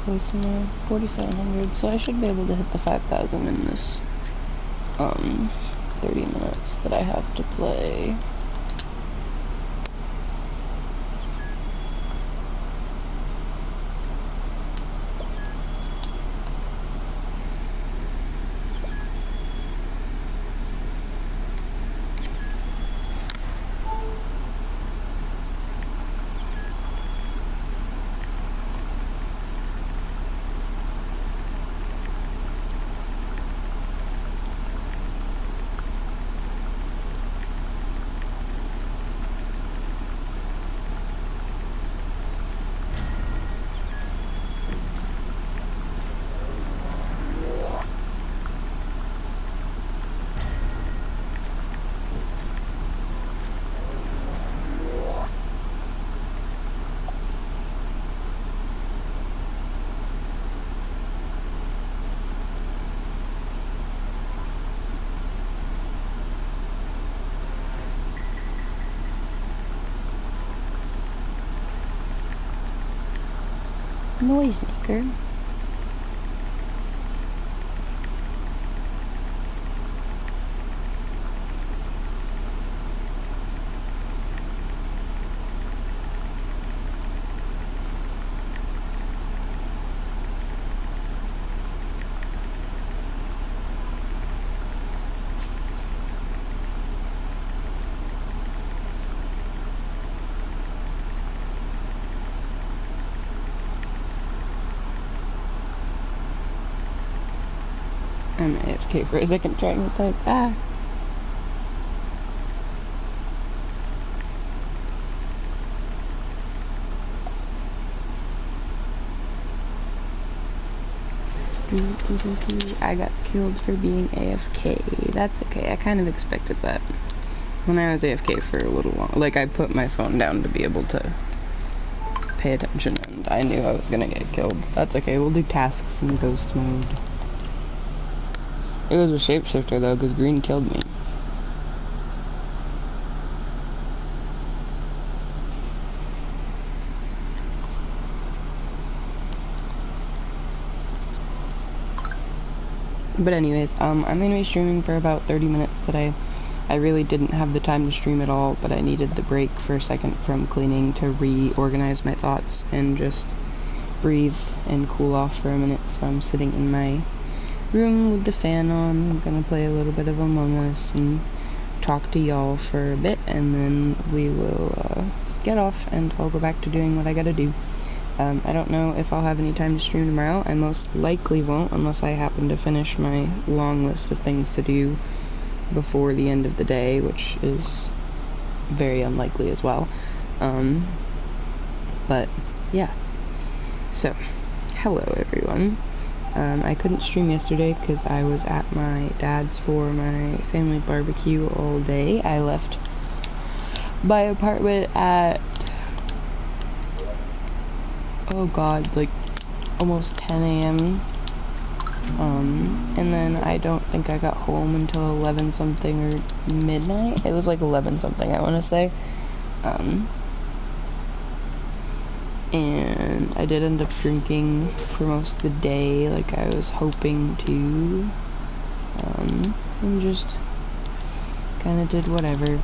close now. 4,700, so I should be able to hit the 5,000 in this 30 minutes that I have to play. Noisemaker. I'm AFK for a second trying to type. I got killed for being AFK. That's okay. I kind of expected that. When I was AFK for a little long, like I put my phone down to be able to pay attention, and I knew I was gonna get killed. That's okay. We'll do tasks in ghost mode. It was a shapeshifter though, because green killed me. But anyways, I'm gonna be streaming for about 30 minutes today. I really didn't have the time to stream at all, but I needed the break for a second from cleaning to reorganize my thoughts and just breathe and cool off for a minute. So I'm sitting in my room with the fan on. I'm gonna play a little bit of Among Us and talk to y'all for a bit, and then we will get off and I'll go back to doing what I gotta do. I don't know if I'll have any time to stream tomorrow. I most likely won't unless I happen to finish my long list of things to do before the end of the day, which is very unlikely as well. But yeah. So, hello everyone. I couldn't stream yesterday because I was at my dad's for my family barbecue all day. I left my apartment at, oh god, like almost 10 a.m. And then I don't think I got home until 11 something or midnight. It was like 11 something, I want to say. And I did end up drinking for most of the day, like I was hoping to, and just kind of did whatever.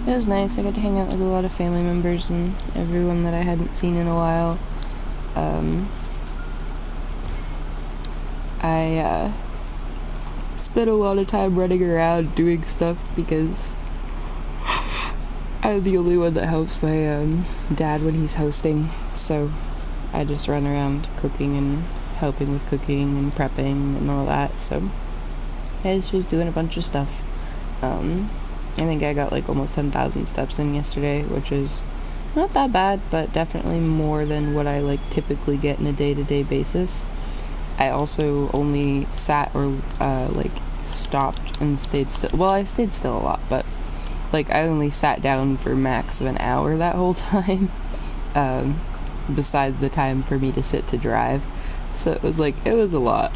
It was nice. I got to hang out with a lot of family members and everyone that I hadn't seen in a while. I spent a lot of time running around doing stuff because I'm the only one that helps my dad when he's hosting, so I just run around cooking and helping with cooking and prepping and all that. So I was just doing a bunch of stuff. I think I got like almost 10,000 steps in yesterday, which is not that bad, but definitely more than what I like typically get in a day-to-day basis. I also only sat or like stopped and stayed still. Well, I stayed still a lot, but like I only sat down for max of an hour that whole time, besides the time for me to sit to drive. So it was a lot,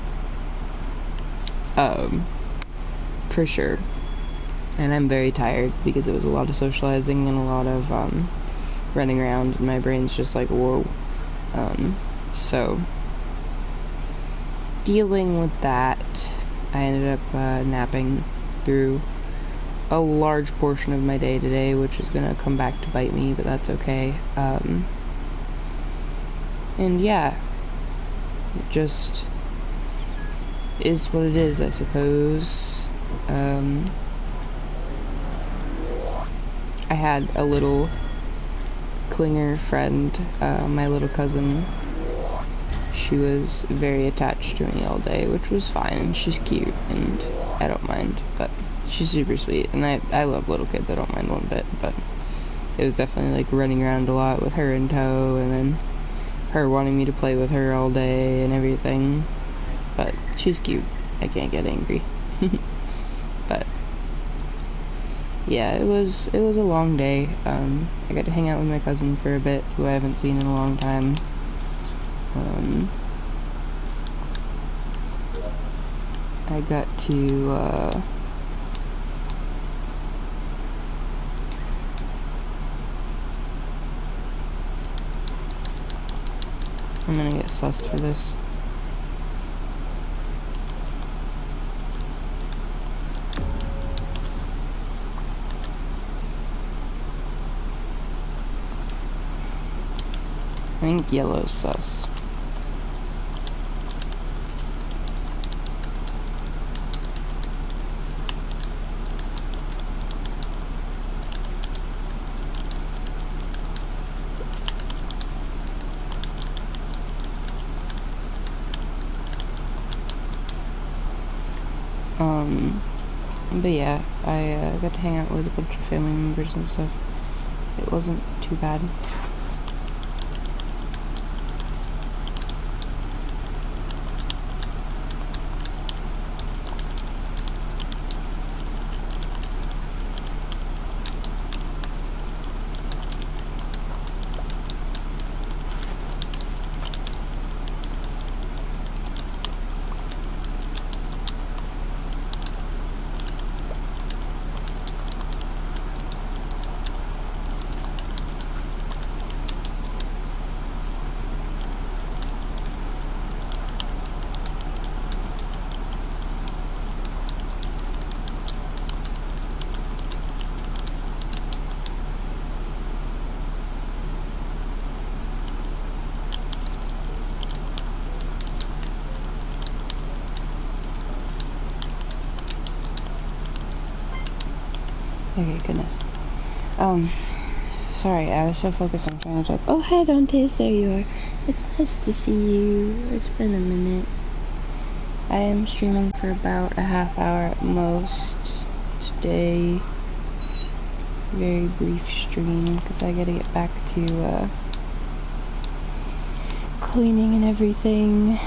for sure. And I'm very tired because it was a lot of socializing and a lot of running around, and my brain's just like, whoa. So, dealing with that, I ended up napping through a large portion of my day today, which is gonna come back to bite me, but that's okay. And yeah, it just is what it is, I suppose. I had a little clinger friend, my little cousin. She was very attached to me all day, which was fine, and she's cute, and I don't mind, but she's super sweet, and I love little kids, I don't mind one bit, but it was definitely like running around a lot with her in tow, and then her wanting me to play with her all day and everything, but she's cute, I can't get angry. But yeah, it was a long day. I got to hang out with my cousin for a bit, who I haven't seen in a long time. I got to I'm gonna get sussed for this. I think yellow's sus. But yeah, I got to hang out with a bunch of family members and stuff. It wasn't too bad. Okay, goodness. Sorry, I was so focused on trying to type. Oh, hi, Dantes, there you are. It's nice to see you. It's been a minute. I am streaming for about a half hour at most today. Very brief stream, because I gotta get back to, cleaning and everything.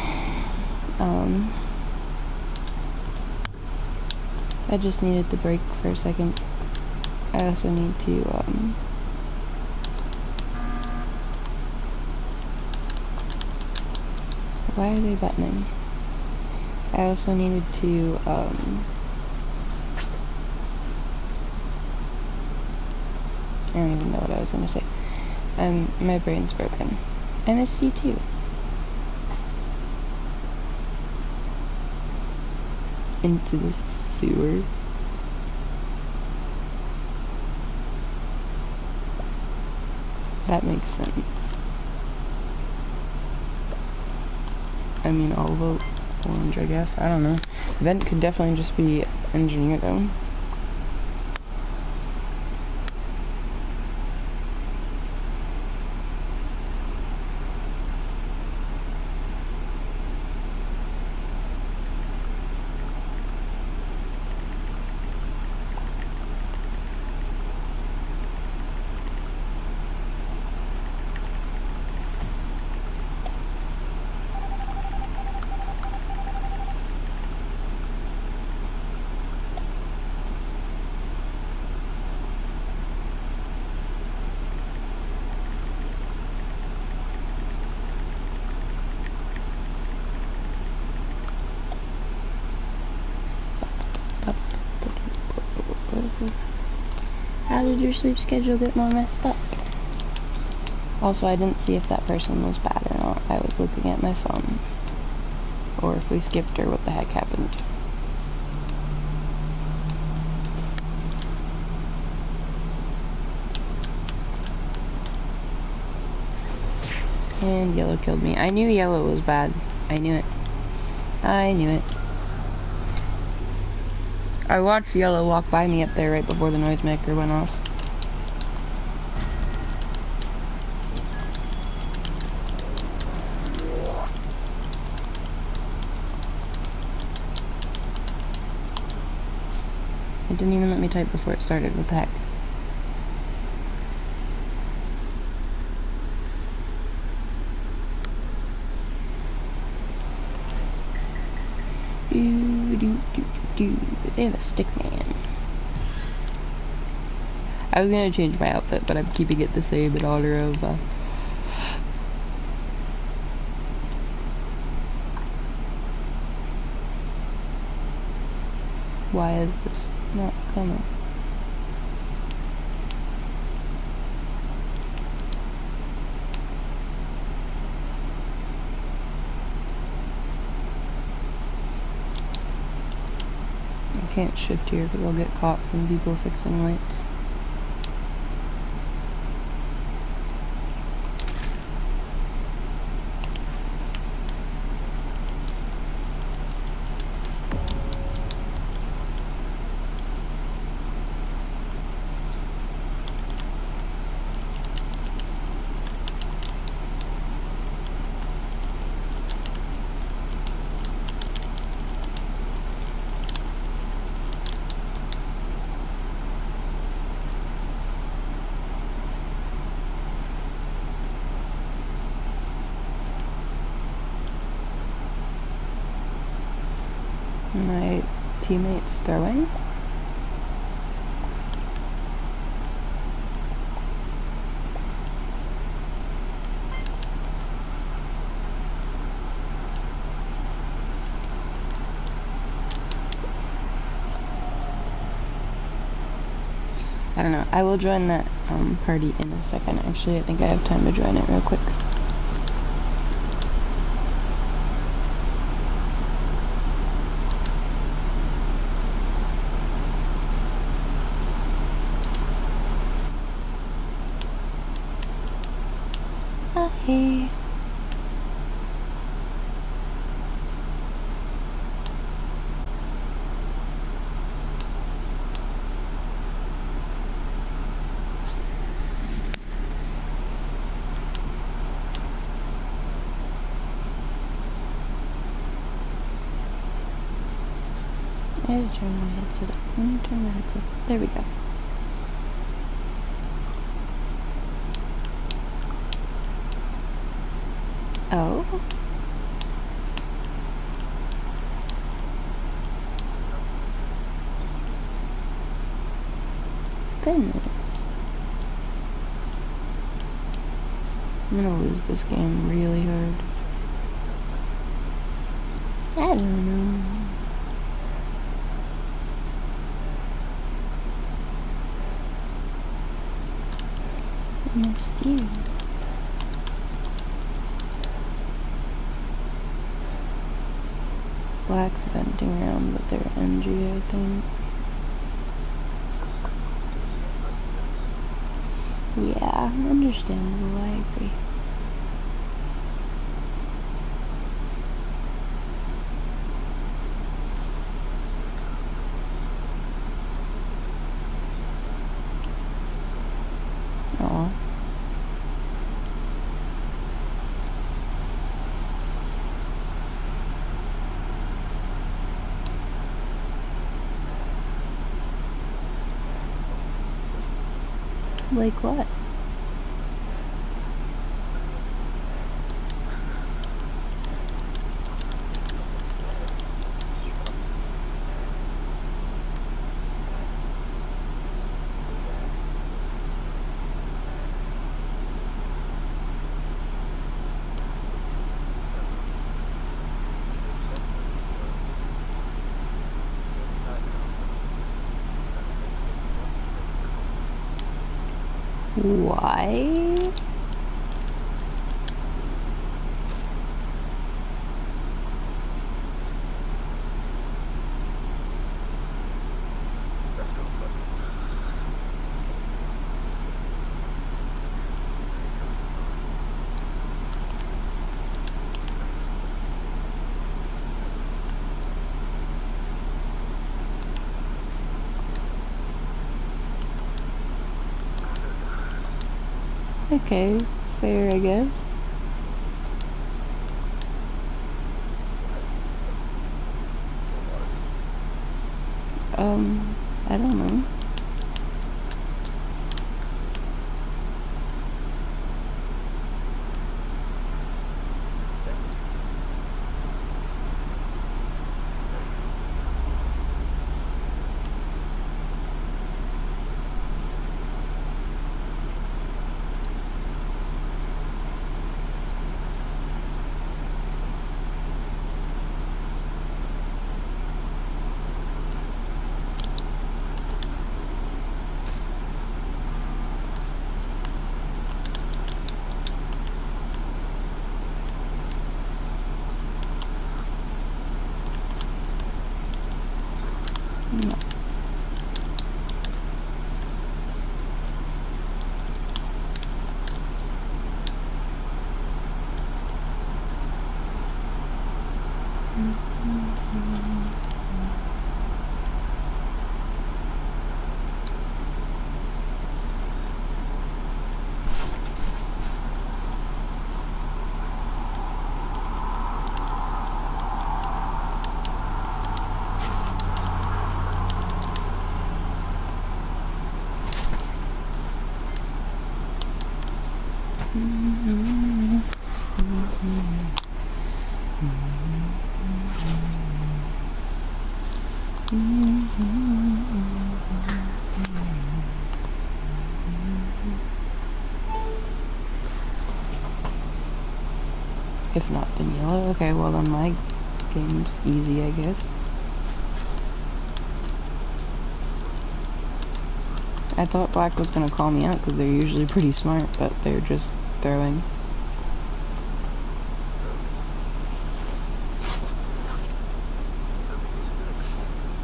I just needed the break for a second. I also need to, why are they buttoning? I also needed to, I don't even know what I was gonna say. My brain's broken. I missed you too. Into the sewer. That makes sense. I mean, I'll vote orange, I guess. I don't know. Vent could definitely just be engineer, though. your sleep schedule get more messed up? Also, I didn't see if that person was bad or not. I was looking at my phone. Or if we skipped or what the heck happened. And yellow killed me. I knew yellow was bad. I knew it. I knew it. I watched yellow walk by me up there right before the noisemaker went off. It didn't even let me type before it started. What the heck? They have a stick man. I was gonna change my outfit, but I'm keeping it the same in honor of, why is this not coming? I can't shift here because I'll get caught from people fixing lights. My teammates throwing. I don't know. I will join that party in a second. Actually, I think I have time to join it real quick. Hey. I had to turn my headset up. Let me turn my headset up. There we go. Oh. Goodness. I'm gonna lose this game really hard. I don't know. I missed you. Black's venting around with their MG, I think. Yeah, understandable, I agree. Aw. Like what? Why? Okay, fair, I guess. I don't know. No. If not, then yellow. Okay, well then my game's easy, I guess. I thought black was gonna call me out because they're usually pretty smart, but they're just throwing.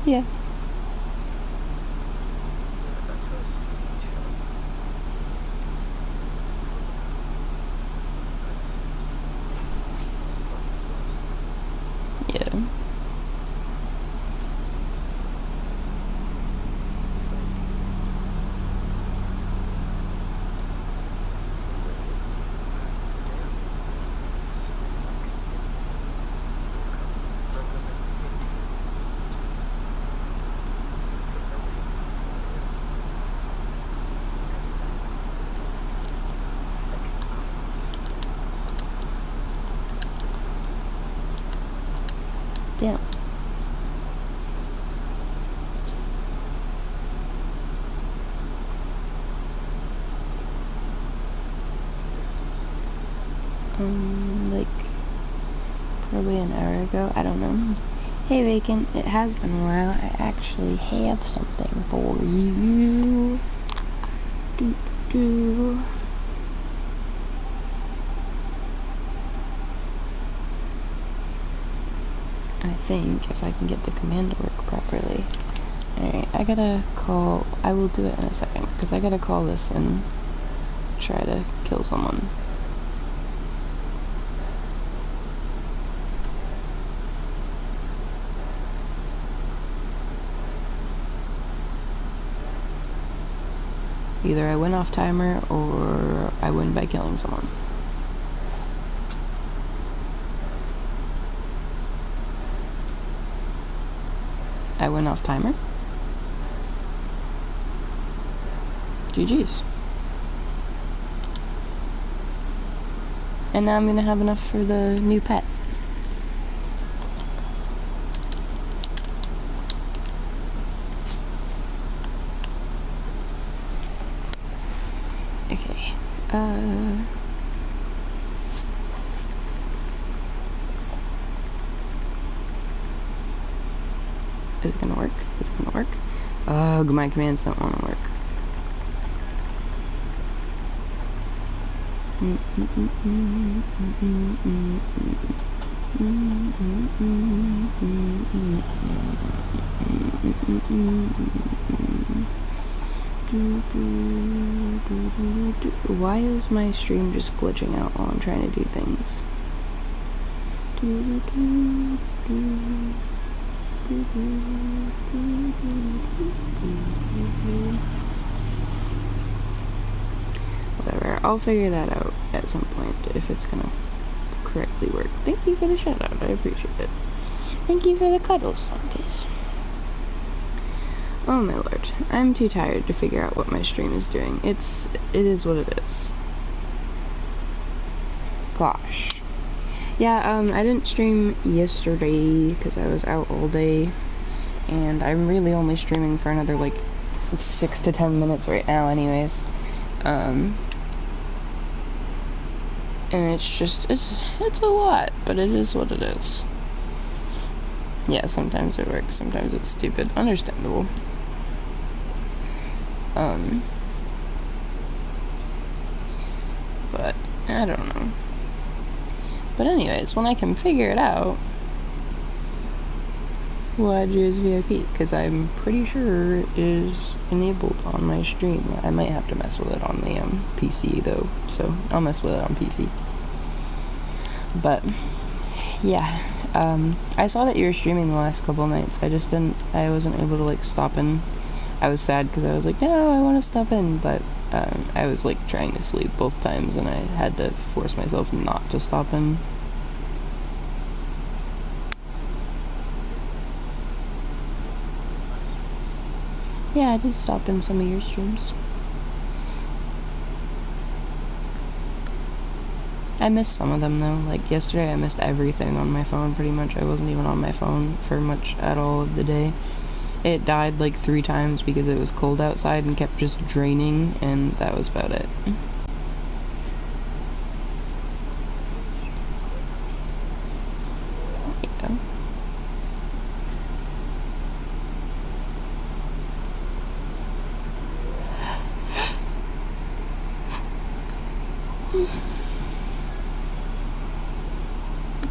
Yeah. Yeah. Damn. Like, probably an hour ago, I don't know. Hey Vacant, it has been a while. I actually have something for you. I think, if I can get the command to work properly. Alright, I gotta call, I will do it in a second, because I gotta call this and try to kill someone. Either I win off timer, or I win by killing someone. I win off timer. GG's. And now I'm gonna have enough for the new pet. Okay. Is it gonna work? Is it gonna work? Ugh, my commands don't wanna work. Why is my stream just glitching out while I'm trying to do things? Whatever, I'll figure that out at some point if it's gonna correctly work. Thank you for the shout out, I appreciate it. Thank you for the cuddles, Fontes. Oh my lord, I'm too tired to figure out what my stream is doing. It is what it is. Gosh. Yeah, I didn't stream yesterday because I was out all day, and I'm really only streaming for another like 6 to 10 minutes right now anyways. And it's just, it's a lot, but it is what it is. Yeah, sometimes it works, sometimes it's stupid. Understandable. But, I don't know. But anyways, when I can figure it out, we'll add you as VIP, because I'm pretty sure it is enabled on my stream. I might have to mess with it on the PC though, so I'll mess with it on PC. But, yeah, I saw that you were streaming the last couple nights. I wasn't able to like stop in. I was sad because I was like, no, I want to stop in, but I was like trying to sleep both times and I had to force myself not to stop in. Yeah, I did stop in some of your streams. I missed some of them though. Like yesterday I missed everything on my phone pretty much. I wasn't even on my phone for much at all of the day. It died like 3 times because it was cold outside and kept just draining, and that was about it.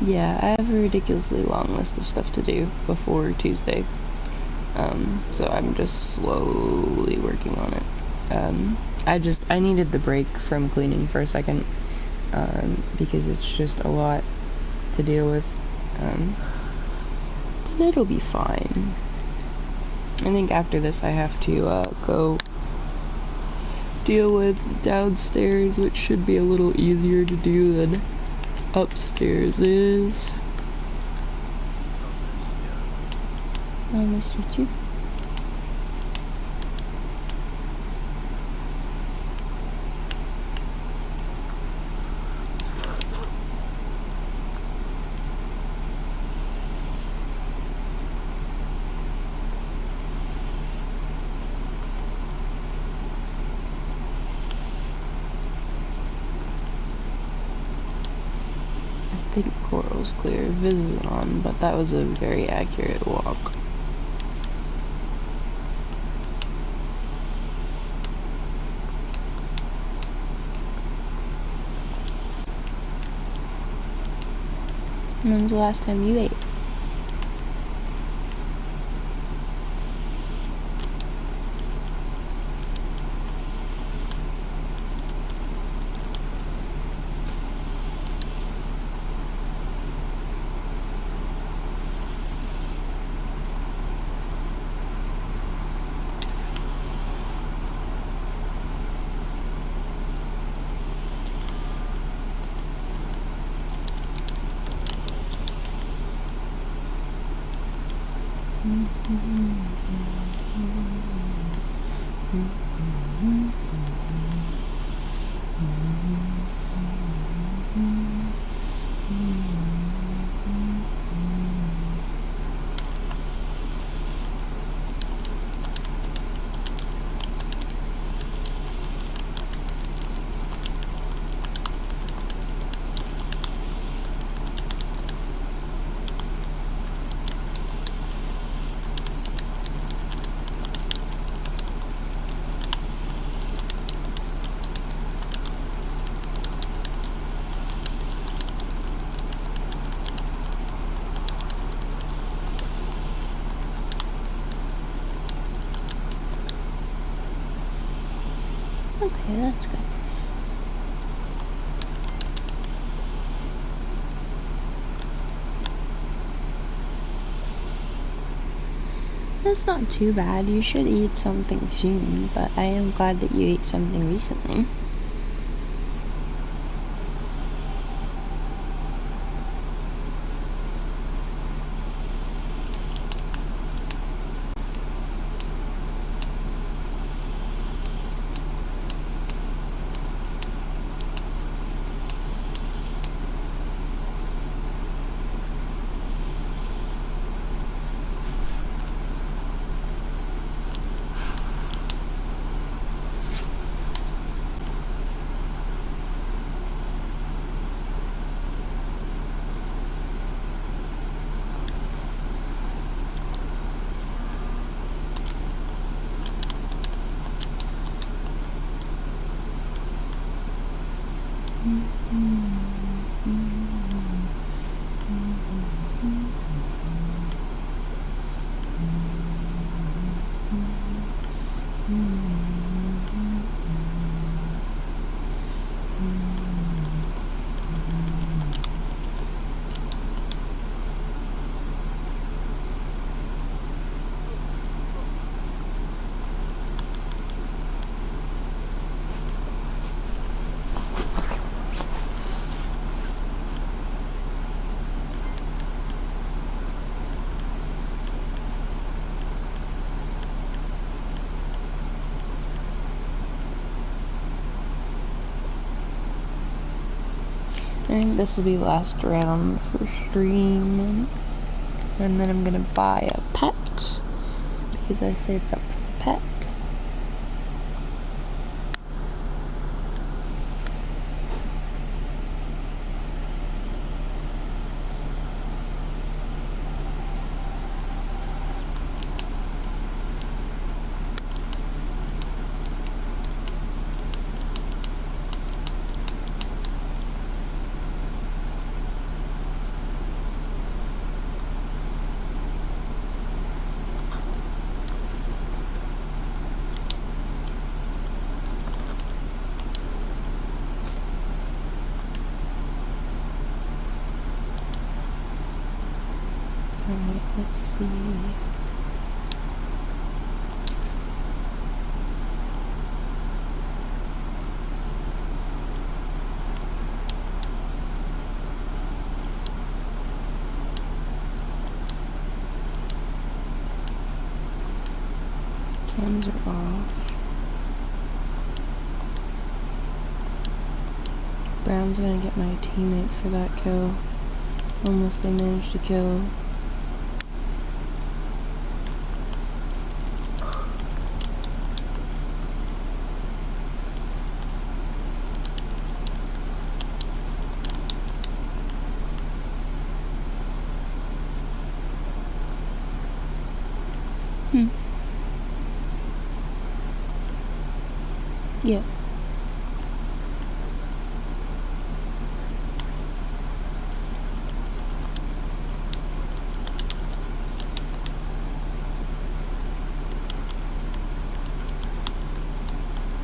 Yeah, I have a ridiculously long list of stuff to do before Tuesday. So I'm just slowly working on it. I needed the break from cleaning for a second, because it's just a lot to deal with. But it'll be fine. I think after this I have to, go deal with downstairs, which should be a little easier to do than upstairs is. I miss you too. I think Coral's clear. Viz is on, but that was a very accurate walk. When's the last time you ate? That's good. That's not too bad. You should eat something soon, but I am glad that you ate something recently. I think this will be last round for stream, and then I'm gonna buy a pet because I saved up for the pet. Alright, let's see. Cams are off. Brown's gonna get my teammate for that kill, unless they manage to kill. Yeah.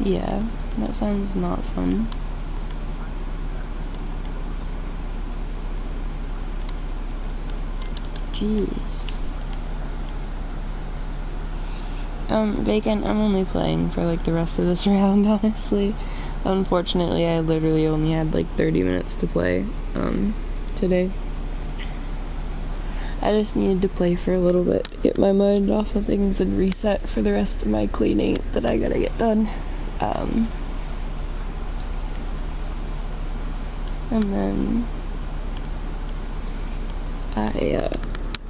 Yeah, that sounds not fun. Jeez. Bacon, I'm only playing for like the rest of this round, honestly. Unfortunately, I literally only had like 30 minutes to play, today. I just needed to play for a little bit, get my mind off of things and reset for the rest of my cleaning that I gotta get done. And then I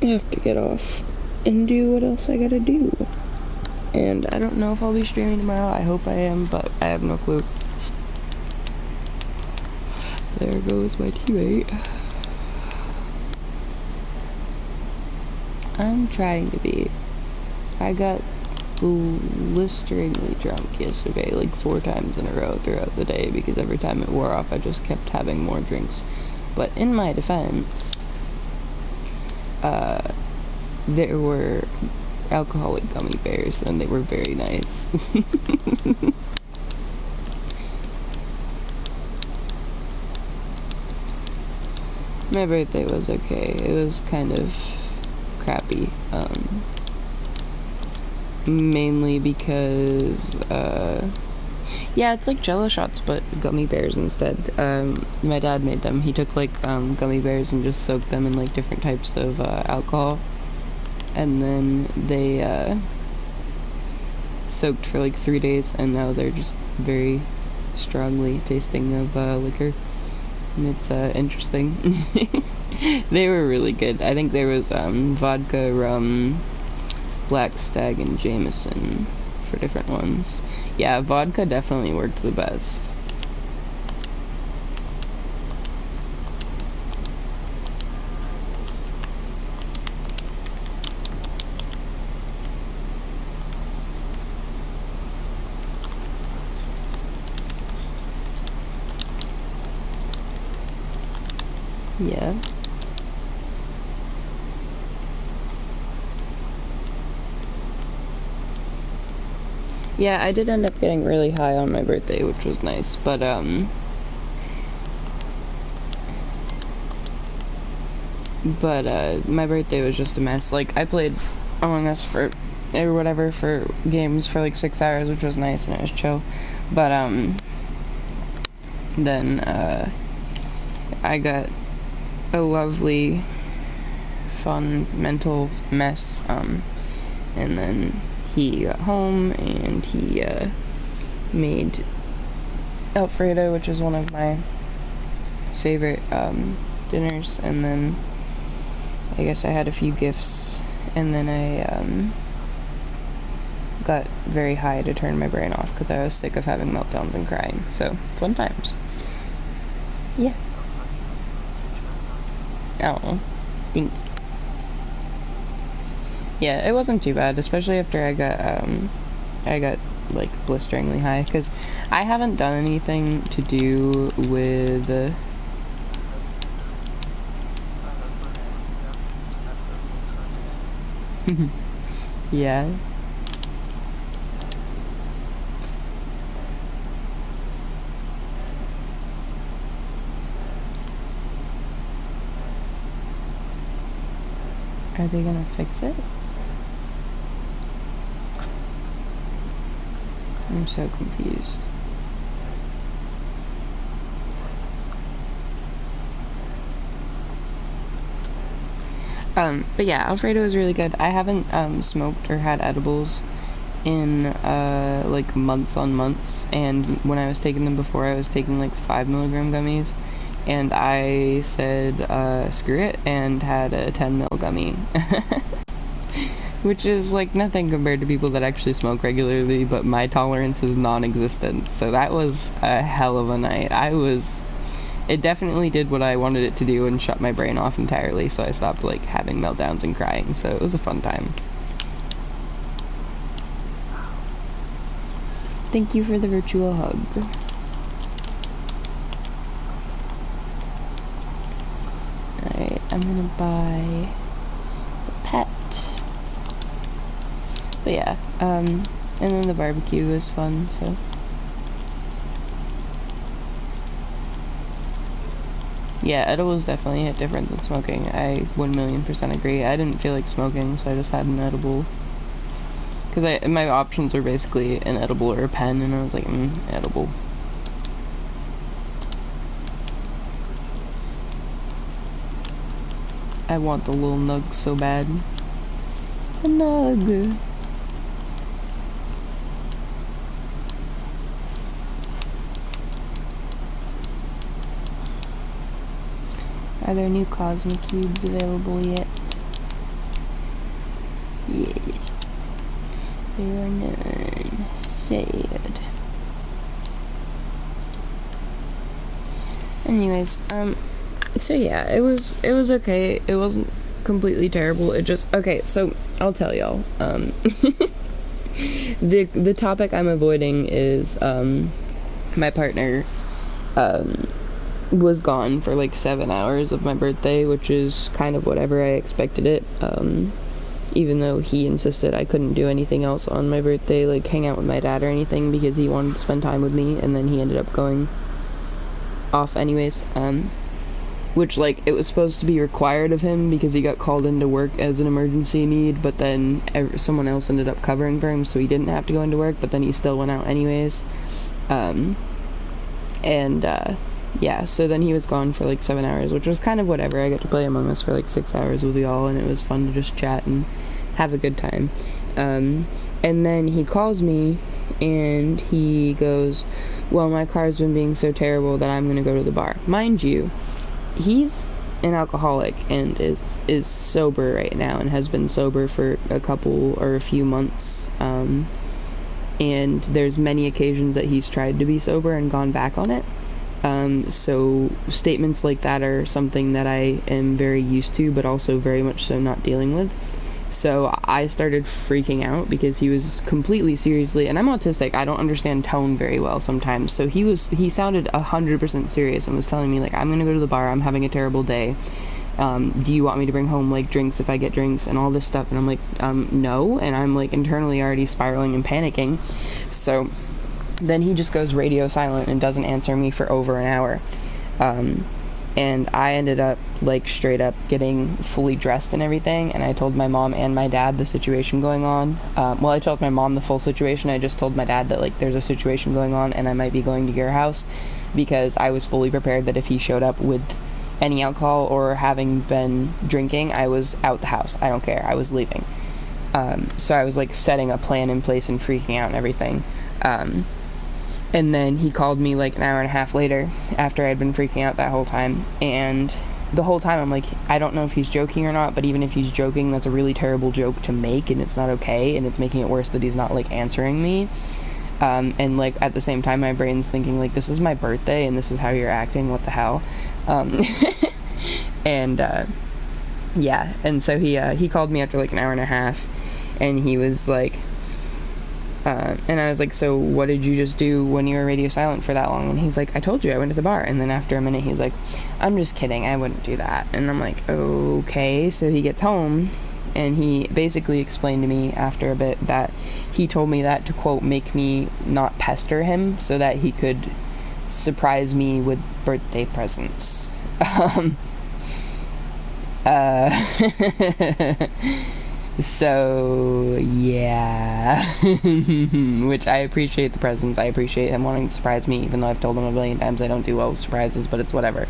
have to get off and do what else I gotta do. And I don't know if I'll be streaming tomorrow. I hope I am, but I have no clue. There goes my teammate. I'm trying to be. I got blisteringly drunk yesterday, like 4 times in a row throughout the day, because every time it wore off, I just kept having more drinks. But in my defense, there were alcoholic gummy bears, and they were very nice. My birthday was okay. It was kind of crappy. Mainly because, yeah, it's like Jello shots, but gummy bears instead. My dad made them. He took, like, gummy bears and just soaked them in, like, different types of, alcohol. And then they, soaked for, like, 3 days, and now they're just very strongly tasting of, liquor. And it's, interesting. They were really good. I think there was, vodka, rum, Black Stag, and Jameson for different ones. Yeah, vodka definitely worked the best. Yeah. Yeah, I did end up getting really high on my birthday, which was nice, but, my birthday was just a mess. Like, I played Among Us or whatever for games for, like, 6 hours, which was nice, and it was chill, but, then, I got a lovely, fun, mental mess, and then he got home, and he, made Alfredo, which is one of my favorite, dinners, and then I guess I had a few gifts, and then I, got very high to turn my brain off, because I was sick of having meltdowns and crying, so, fun times. Yeah. Oh, thank you. Yeah, it wasn't too bad, especially after I got, like, blisteringly high, because I haven't done anything to do with, yeah. Are they gonna fix it? I'm so confused. But yeah, Alfredo is really good. I haven't, smoked or had edibles in, like, months on months, and when I was taking them before, I was taking, like, 5 milligram gummies, and I said, screw it, and had a 10 mil gummy. Which is, like, nothing compared to people that actually smoke regularly, but my tolerance is non-existent, so that was a hell of a night. It definitely did what I wanted it to do and shut my brain off entirely, so I stopped, like, having meltdowns and crying, so it was a fun time. Thank you for the virtual hug. Alright, I'm gonna buy the pet. But yeah, and then the barbecue was fun, so. Yeah, edibles definitely hit different than smoking. I 1,000,000% agree. I didn't feel like smoking, so I just had an edible. Because my options were basically an edible or a pen, and I was like, edible. I want the little nug so bad. A nug. Are there new Cosmic Cubes available yet? Yes. There are none. Sad. Anyways, so yeah, it was okay. It wasn't completely terrible. It just, okay, so I'll tell y'all. The topic I'm avoiding is, my partner, was gone for like 7 hours of my birthday, which is kind of whatever I expected it, even though he insisted I couldn't do anything else on my birthday, like hang out with my dad or anything, because he wanted to spend time with me, and then he ended up going off anyways, which, like, it was supposed to be required of him because he got called into work as an emergency need, but then someone else ended up covering for him, so he didn't have to go into work, but then he still went out anyways. Yeah, so then he was gone for like 7 hours, which was kind of whatever. I got to play Among Us for like 6 hours with y'all, and it was fun to just chat and have a good time. And then he calls me, and he goes, well, my car's been being so terrible that I'm going to go to the bar. Mind you, he's an alcoholic and is sober right now and has been sober for a few months. And there's many occasions that he's tried to be sober and gone back on it. So statements like that are something that I am very used to, but also very much so not dealing with. So I started freaking out because he was completely seriously, and I'm autistic, I don't understand tone very well sometimes, so he sounded 100% serious and was telling me, like, I'm gonna go to the bar, I'm having a terrible day, do you want me to bring home, like, drinks if I get drinks, and all this stuff, and I'm like, no, and I'm, like, internally already spiraling and panicking. So then he just goes radio silent and doesn't answer me for over an hour. And I ended up, like, straight up getting fully dressed and everything, and I told my mom and my dad the situation going on. Well, I told my mom the full situation. I just told my dad that, like, there's a situation going on and I might be going to your house, because I was fully prepared that if he showed up with any alcohol or having been drinking, I was out the house. I don't care. I was leaving. So I was, like, setting a plan in place and freaking out and everything. And then he called me like an hour and a half later after I'd been freaking out that whole time, and the whole time I'm like, I don't know if he's joking or not, but even if he's joking, that's a really terrible joke to make, and it's not okay, and it's making it worse that he's not, like, answering me. And, like, at the same time, my brain's thinking, like, this is my birthday and this is how you're acting, what the hell. Yeah, and so he called me after like an hour and a half, and he was like, and I was like, so what did you just do when you were radio silent for that long? And he's like, I told you, I went to the bar. And then after a minute, he's like, I'm just kidding, I wouldn't do that. And I'm like, okay. So he gets home, and he basically explained to me after a bit that he told me that to, quote, make me not pester him so that he could surprise me with birthday presents. So, yeah. Which I appreciate the presents. I appreciate him wanting to surprise me, even though I've told him a million times I don't do well with surprises, but it's whatever.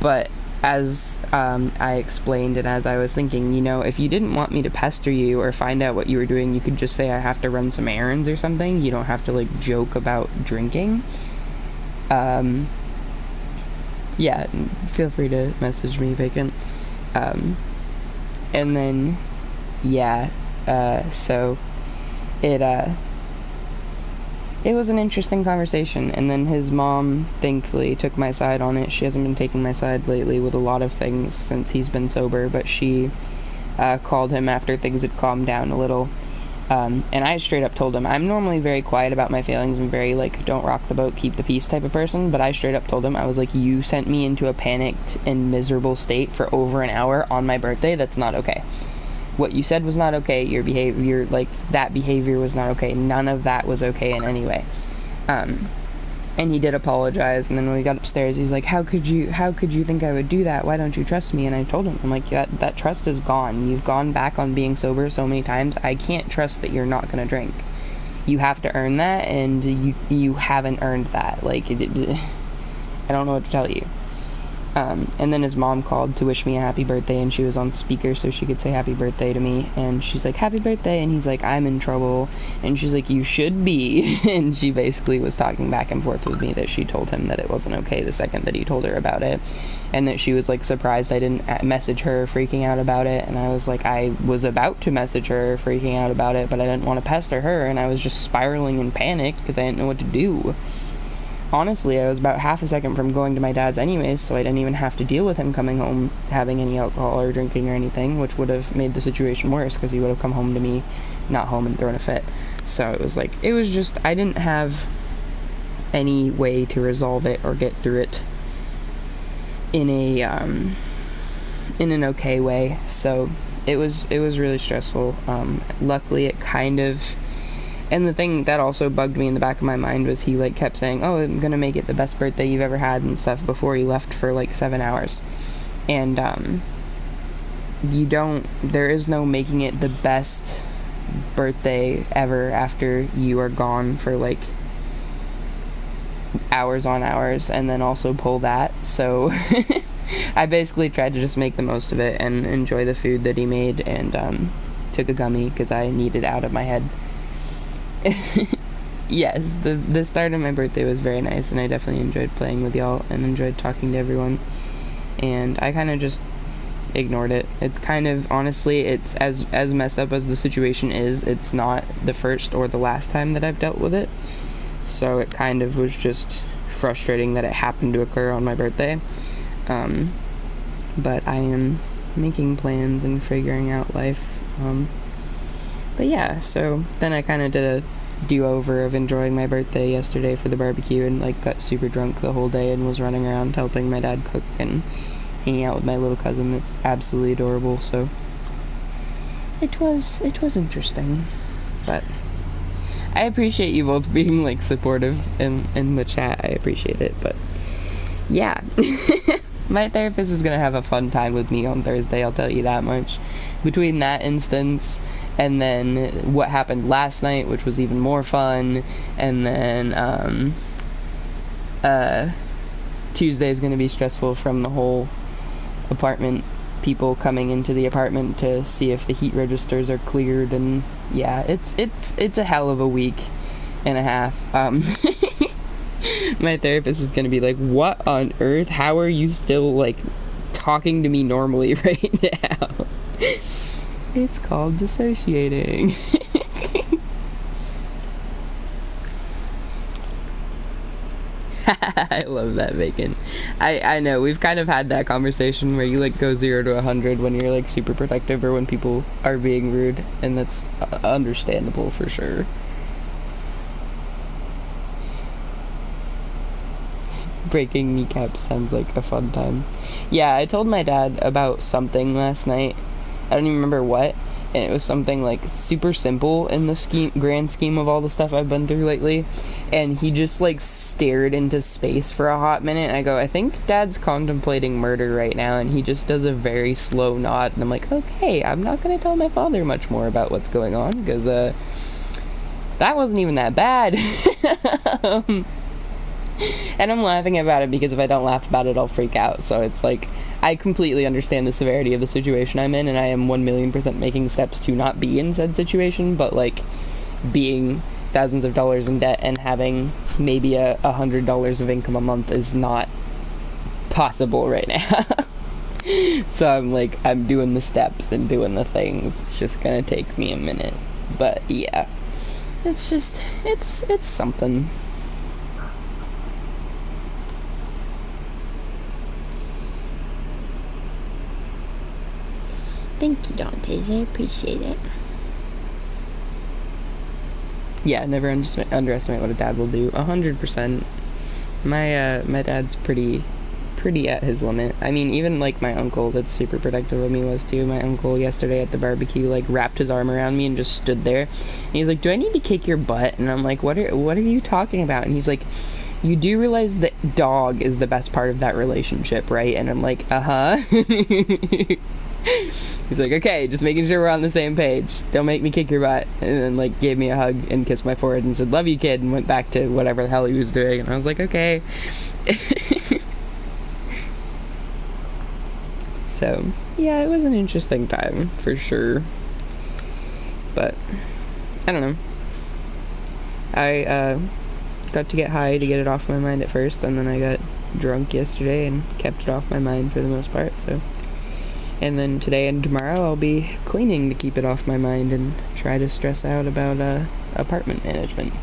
But as I explained, and as I was thinking, you know, if you didn't want me to pester you or find out what you were doing, you could just say I have to run some errands or something. You don't have to, like, joke about drinking. Yeah, feel free to message me, Bacon. And then, yeah, so it was an interesting conversation, and then his mom, thankfully, took my side on it. She hasn't been taking my side lately with a lot of things since he's been sober, but she called him after things had calmed down a little, and I straight up told him, I'm normally very quiet about my feelings and very, like, don't rock the boat, keep the peace type of person, but I straight up told him, I was like, you sent me into a panicked and miserable state for over an hour on my birthday. That's not okay. What you said was not okay. Your behavior, like, that behavior was not okay. None of that was okay in any way. And he did apologize, and then when we got upstairs, he's like, how could you think I would do that? Why don't you trust me? And I told him, I'm like, that trust is gone. You've gone back on being sober so many times. I can't trust that you're not going to drink. You have to earn that, and you haven't earned that. Like, I don't know what to tell you. And then his mom called to wish me a happy birthday, and she was on speaker so she could say happy birthday to me, and she's like, happy birthday, and he's like, I'm in trouble, and she's like, you should be, and she basically was talking back and forth with me that she told him that it wasn't okay the second that he told her about it, and that she was, like, surprised I didn't message her freaking out about it, and I was like, I was about to message her freaking out about it, but I didn't want to pester her, and I was just spiraling in panic because I didn't know what to do. Honestly, I was about half a second from going to my dad's anyways, so I didn't even have to deal with him coming home having any alcohol or drinking or anything, which would have made the situation worse because he would have come home to me not home and thrown a fit. So it was like, it was just, I didn't have any way to resolve it or get through it in an okay way, so it was really stressful. Luckily it kind of And the thing that also bugged me in the back of my mind was he, like, kept saying, oh, I'm gonna make it the best birthday you've ever had and stuff before he left for, like, 7 hours. And, there is no making it the best birthday ever after you are gone for, like, hours on hours, and then also pull that. So I basically tried to just make the most of it and enjoy the food that he made, and took a gummy because I needed out of my head. Yes, the start of my birthday was very nice, and I definitely enjoyed playing with y'all and enjoyed talking to everyone, and I kind of just ignored it. It's kind of, honestly, it's as messed up as the situation is, it's not the first or the last time that I've dealt with it. So it kind of was just frustrating that it happened to occur on my birthday. But I am making plans and figuring out life. But yeah, so then I kind of did a do-over of enjoying my birthday yesterday for the barbecue, and like got super drunk the whole day and was running around helping my dad cook and hanging out with my little cousin. It's absolutely adorable. So it was interesting, but I appreciate you both being, like, supportive in the chat. I appreciate it, but yeah. My therapist is gonna have a fun time with me on Thursday, I'll tell you that much. Between that instance and then what happened last night, which was even more fun, and then Tuesday is gonna be stressful from the whole apartment people coming into the apartment to see if the heat registers are cleared, and yeah, it's a hell of a week and a half. My therapist is gonna be like, what on earth, how are you still, like, talking to me normally right now? It's called dissociating. I love that, Bacon. I know, we've kind of had that conversation where you, like, go 0 to 100 when you're, like, super protective or when people are being rude, and that's understandable for sure. Breaking kneecaps sounds like a fun time. Yeah, I told my dad about something last night. I don't even remember what, and it was something, like, super simple in the grand scheme of all the stuff I've been through lately, and he just, like, stared into space for a hot minute, and I go, I think Dad's contemplating murder right now, and he just does a very slow nod, and I'm like, okay, I'm not gonna tell my father much more about what's going on, because, that wasn't even that bad. And I'm laughing about it because if I don't laugh about it, I'll freak out, so it's like, I completely understand the severity of the situation I'm in, and I am 1,000,000% making steps to not be in said situation, but, like, being thousands of dollars in debt and having maybe $100 of income a month is not possible right now. So I'm like, I'm doing the steps and doing the things. It's just gonna take me a minute. But yeah, it's just, it's something. Thank you, Dantes. I appreciate it. Yeah, never underestimate what a dad will do. 100%. My dad's pretty at his limit. I mean, even, like, my uncle that's super protective of me was too. My uncle yesterday at the barbecue, like, wrapped his arm around me and just stood there. And he's like, do I need to kick your butt? And I'm like, what are you talking about? And he's like, you do realize that dog is the best part of that relationship, right? And I'm like, uh-huh. He's like, okay, just making sure we're on the same page. Don't make me kick your butt. And then, like, gave me a hug and kissed my forehead and said, love you, kid, and went back to whatever the hell he was doing. And I was like, okay. So, yeah, it was an interesting time, for sure. But, I don't know. I, got to get high to get it off my mind at first, and then I got drunk yesterday and kept it off my mind for the most part, so. And then today and tomorrow I'll be cleaning to keep it off my mind and try to stress out about apartment management.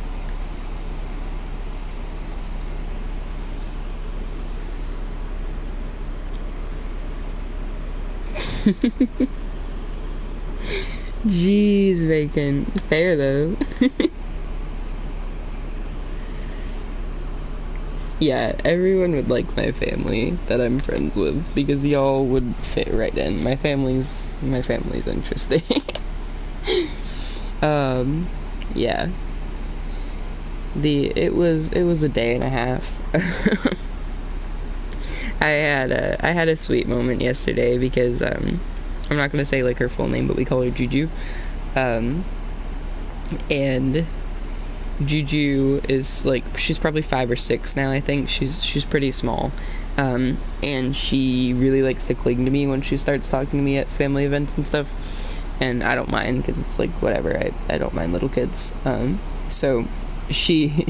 Jeez, Bacon. Fair though. Yeah, everyone would like my family that I'm friends with because y'all would fit right in. My family's interesting. Yeah. it was a day and a half. I had a sweet moment yesterday because I'm not gonna say like her full name, but we call her Juju. And Juju is like, she's probably 5 or 6 now. I think she's pretty small, and she really likes to cling to me when she starts talking to me at family events and stuff. And I don't mind because it's like whatever. I don't mind little kids. So she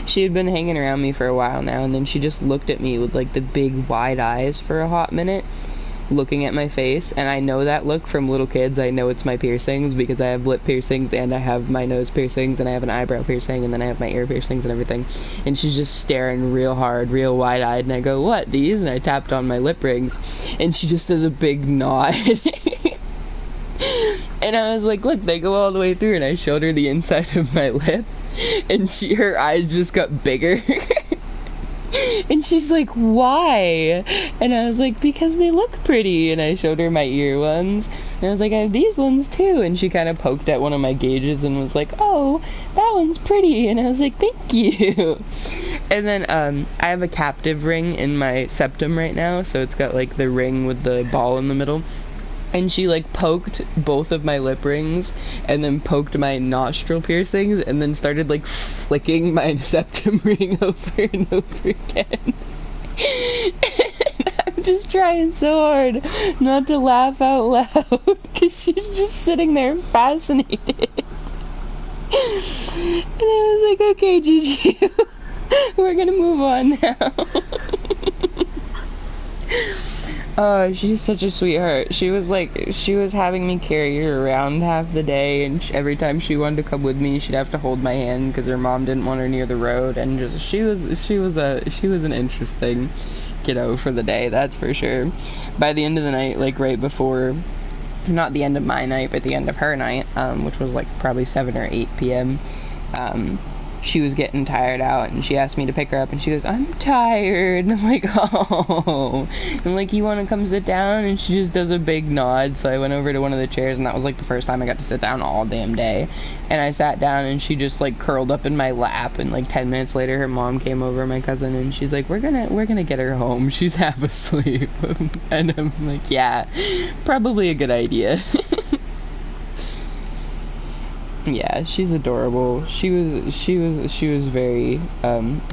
she had been hanging around me for a while now, and then she just looked at me with like the big wide eyes for a hot minute, looking at my face. And I know that look from little kids. I know it's my piercings because I have lip piercings and I have my nose piercings and I have an eyebrow piercing and then I have my ear piercings and everything. And she's just staring real hard, real wide-eyed, and I go, "What, these?" And I tapped on my lip rings and she just does a big nod. And I was like, "Look, they go all the way through." And I showed her the inside of my lip and her eyes just got bigger. And she's like, "Why?" And I was like, "Because they look pretty." And I showed her my ear ones. And I was like, "I have these ones too." And she kind of poked at one of my gauges and was like, "Oh, that one's pretty." And I was like, "Thank you." And then I have a captive ring in my septum right now. So it's got like the ring with the ball in the middle. And she like poked both of my lip rings and then poked my nostril piercings and then started like flicking my septum ring over and over again. And I'm just trying so hard not to laugh out loud because she's just sitting there fascinated. And I was like, "Okay, Gigi, we're gonna move on now." Oh, she's such a sweetheart. She was having me carry her around half the day, and every time she wanted to come with me, she'd have to hold my hand because her mom didn't want her near the road. And just she was an interesting kiddo for the day, that's for sure. By the end of the night, like right before, not the end of my night, but the end of her night, which was like probably 7 or 8 p.m. She was getting tired out and she asked me to pick her up and she goes, "I'm tired." And I'm like, "Oh." I'm like, "You want to come sit down?" And she just does a big nod. So I went over to one of the chairs and that was like the first time I got to sit down all damn day. And I sat down and she just like curled up in my lap, and like 10 minutes later her mom came over, my cousin, and she's like, we're gonna get her home. She's half asleep." And I'm like, "Yeah, probably a good idea." Yeah, she's adorable. She was very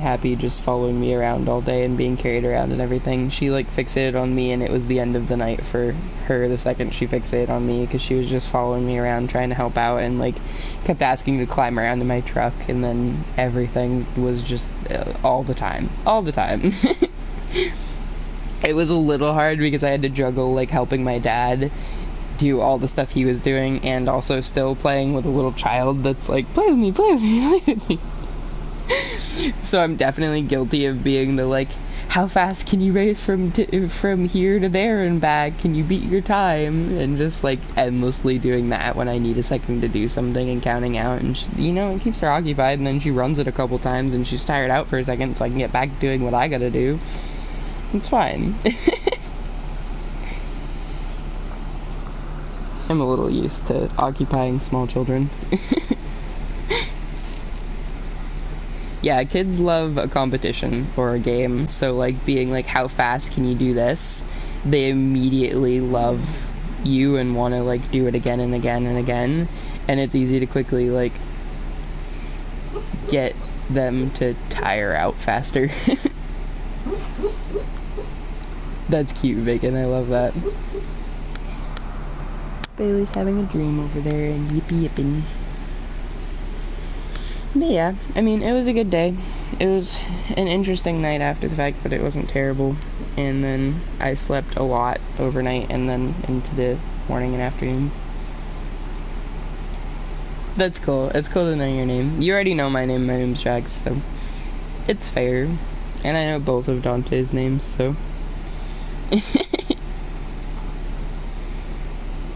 happy just following me around all day and being carried around and everything. She like fixated on me, and it was the end of the night for her the second she fixated on me because she was just following me around trying to help out and like kept asking to climb around in my truck, and then everything was just all the time. It was a little hard because I had to juggle like helping my dad do all the stuff he was doing and also still playing with a little child that's like, play with me, play with me, play with me. So I'm definitely guilty of being the like, how fast can you race from here to there and back? Can you beat your time? And just like endlessly doing that when I need a second to do something and counting out. And she, it keeps her occupied, and then she runs it a couple times and she's tired out for a second so I can get back to doing what I gotta do. It's fine. I'm a little used to occupying small children. Yeah, kids love a competition or a game, so like being like, how fast can you do this? They immediately love you and want to like do it again and again and again, and it's easy to quickly like get them to tire out faster. That's cute, Bacon, I love that. Bailey's having a dream over there and yipping. But yeah, I mean, it was a good day. It was an interesting night after the fact, but it wasn't terrible. And then I slept a lot overnight and then into the morning and afternoon. That's cool. It's cool to know your name. You already know my name. My name's Jax, so it's fair. And I know both of Dante's names, so...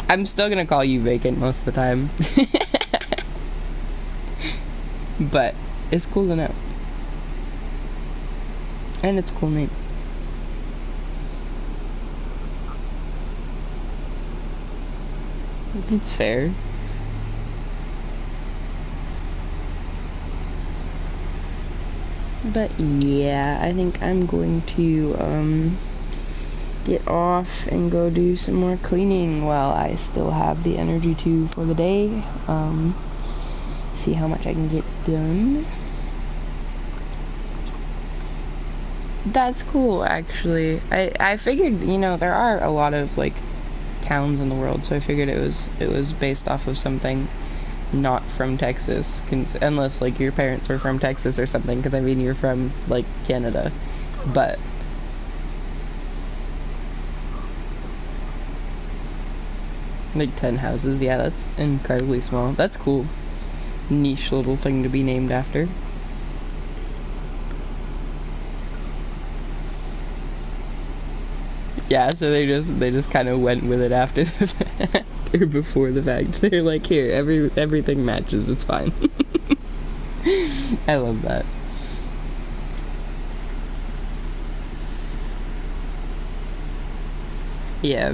I'm still gonna call you Vacant most of the time. But it's cool to know. And it's a cool name. It's fair. But yeah, I think I'm going to get off and go do some more cleaning while I still have the energy to for the day. See how much I can get done. That's cool, actually. I figured, you know, there are a lot of like towns in the world, so I figured it was based off of something not from Texas, unless like your parents were from Texas or something, because I mean you're from like Canada, but like 10 houses, yeah, that's incredibly small. That's cool. Niche little thing to be named after. Yeah, so they just kind of went with it after the fact, or before the fact. They're like, here, everything matches, it's fine. I love that. Yeah,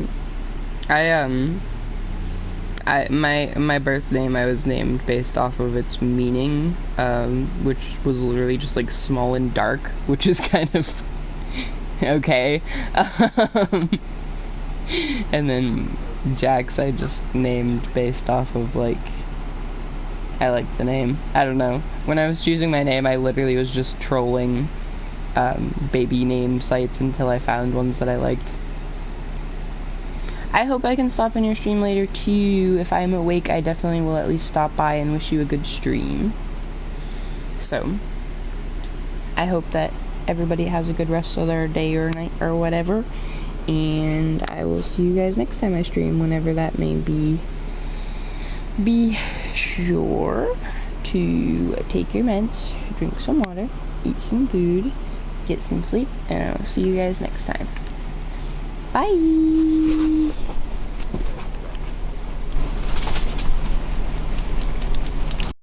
my birth name, I was named based off of its meaning, which was literally just like small and dark, which is kind of okay. And then Jax I just named based off of like, I like the name. I don't know. When I was choosing my name, I literally was just trolling baby name sites until I found ones that I liked. I hope I can stop in your stream later too. If I'm awake, I definitely will at least stop by and wish you a good stream. So, I hope that everybody has a good rest of their day or night or whatever. And I will see you guys next time I stream, whenever that may be. Be sure to take your meds, drink some water, eat some food, get some sleep, and I'll see you guys next time. Bye!